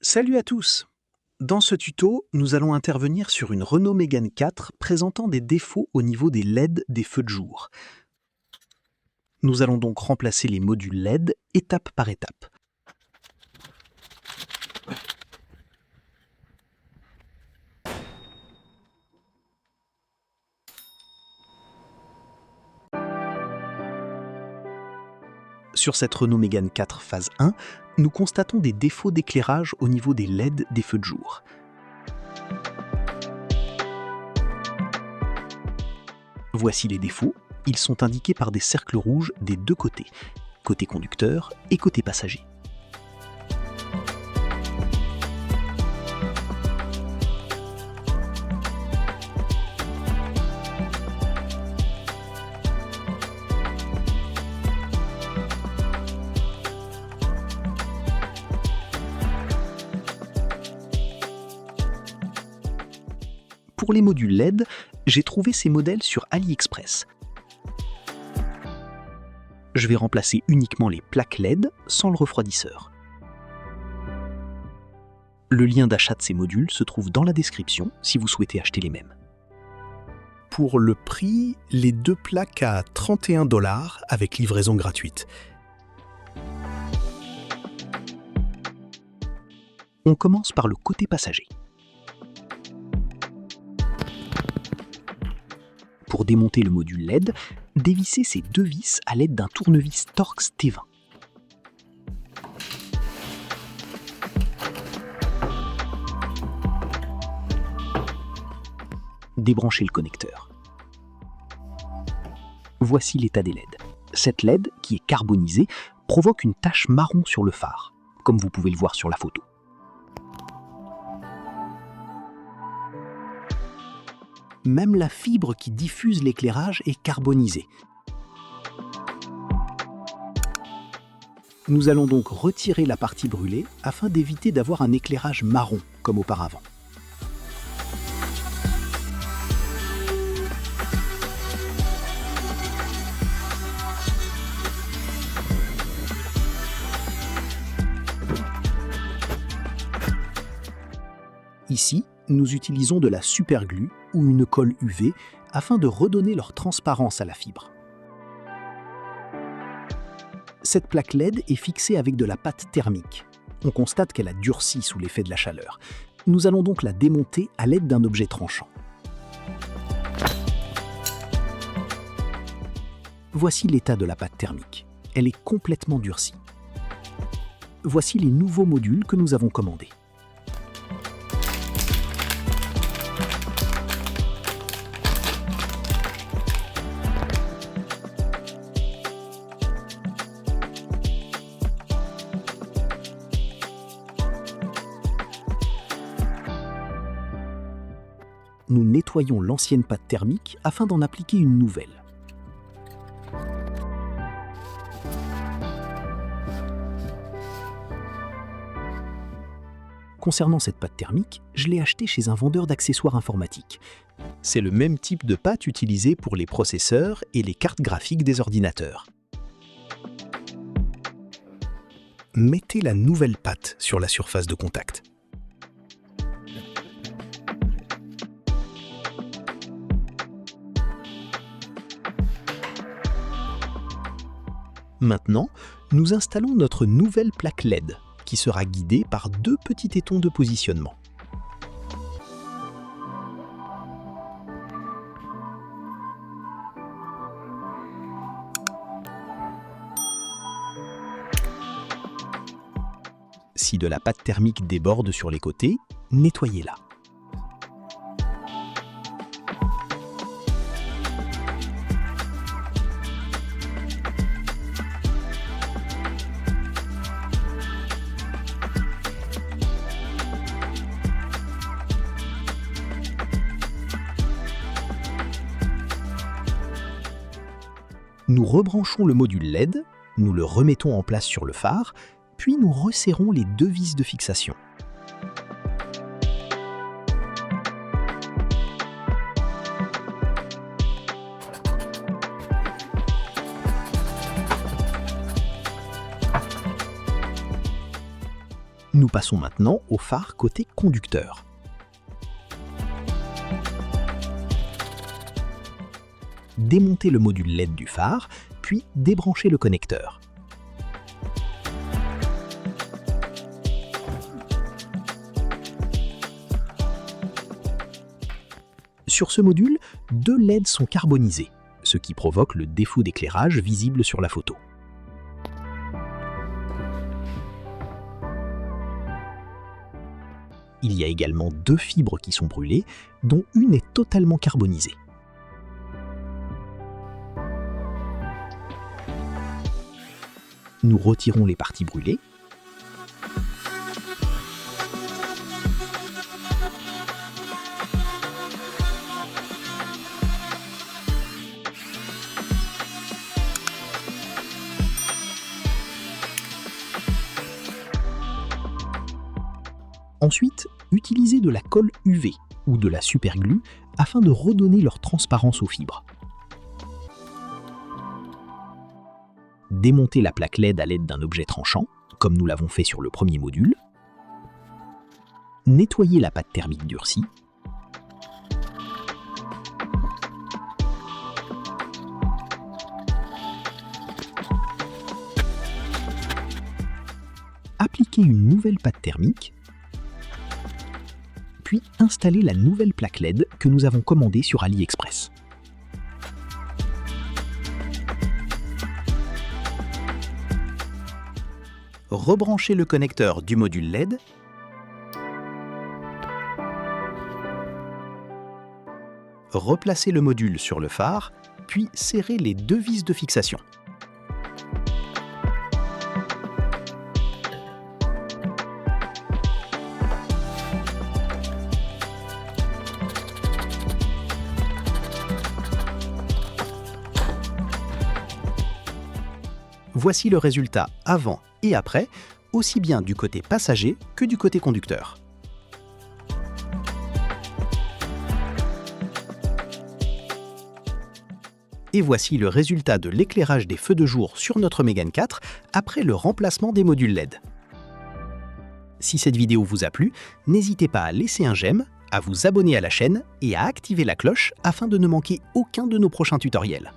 Salut à tous! Dans ce tuto, nous allons intervenir sur une Renault Mégane 4 présentant des défauts au niveau des LED des feux de jour. Nous allons donc remplacer les modules LED étape par étape. Sur cette Renault Mégane 4 phase 1, nous constatons des défauts d'éclairage au niveau des LED des feux de jour. Voici les défauts. Ils sont indiqués par des cercles rouges des deux côtés, côté conducteur et côté passager. Pour les modules LED, j'ai trouvé ces modèles sur AliExpress. Je vais remplacer uniquement les plaques LED sans le refroidisseur. Le lien d'achat de ces modules se trouve dans la description si vous souhaitez acheter les mêmes. Pour le prix, les deux plaques à 31 $ avec livraison gratuite. On commence par le côté passager. Pour démonter le module LED, dévissez ces deux vis à l'aide d'un tournevis Torx T20. Débranchez le connecteur. Voici l'état des LED. Cette LED, qui est carbonisée, provoque une tache marron sur le phare, comme vous pouvez le voir sur la photo. Même la fibre qui diffuse l'éclairage est carbonisée. Nous allons donc retirer la partie brûlée afin d'éviter d'avoir un éclairage marron comme auparavant. Ici, nous utilisons de la superglue ou une colle UV afin de redonner leur transparence à la fibre. Cette plaque LED est fixée avec de la pâte thermique. On constate qu'elle a durci sous l'effet de la chaleur. Nous allons donc la démonter à l'aide d'un objet tranchant. Voici l'état de la pâte thermique. Elle est complètement durcie. Voici les nouveaux modules que nous avons commandés. Nous nettoyons l'ancienne pâte thermique afin d'en appliquer une nouvelle. Concernant cette pâte thermique, je l'ai achetée chez un vendeur d'accessoires informatiques. C'est le même type de pâte utilisée pour les processeurs et les cartes graphiques des ordinateurs. Mettez la nouvelle pâte sur la surface de contact. Maintenant, nous installons notre nouvelle plaque LED, qui sera guidée par deux petits tétons de positionnement. Si de la pâte thermique déborde sur les côtés, nettoyez-la. Nous rebranchons le module LED, nous le remettons en place sur le phare, puis nous resserrons les deux vis de fixation. Nous passons maintenant au phare côté conducteur. Démontez le module LED du phare, puis débranchez le connecteur. Sur ce module, 2 LED sont carbonisés, ce qui provoque le défaut d'éclairage visible sur la photo. Il y a également 2 fibres qui sont brûlées, dont une est totalement carbonisée. Nous retirons les parties brûlées. Ensuite, utilisez de la colle UV ou de la superglue afin de redonner leur transparence aux fibres. Démontez la plaque LED à l'aide d'un objet tranchant, comme nous l'avons fait sur le premier module. Nettoyez la pâte thermique durcie. Appliquez une nouvelle pâte thermique. Puis installez la nouvelle plaque LED que nous avons commandée sur AliExpress. Rebranchez le connecteur du module LED. Replacez le module sur le phare, puis serrez les 2 vis de fixation. Voici le résultat avant et après, aussi bien du côté passager que du côté conducteur. Et voici le résultat de l'éclairage des feux de jour sur notre Mégane 4 après le remplacement des modules LED. Si cette vidéo vous a plu, n'hésitez pas à laisser un j'aime, à vous abonner à la chaîne et à activer la cloche afin de ne manquer aucun de nos prochains tutoriels.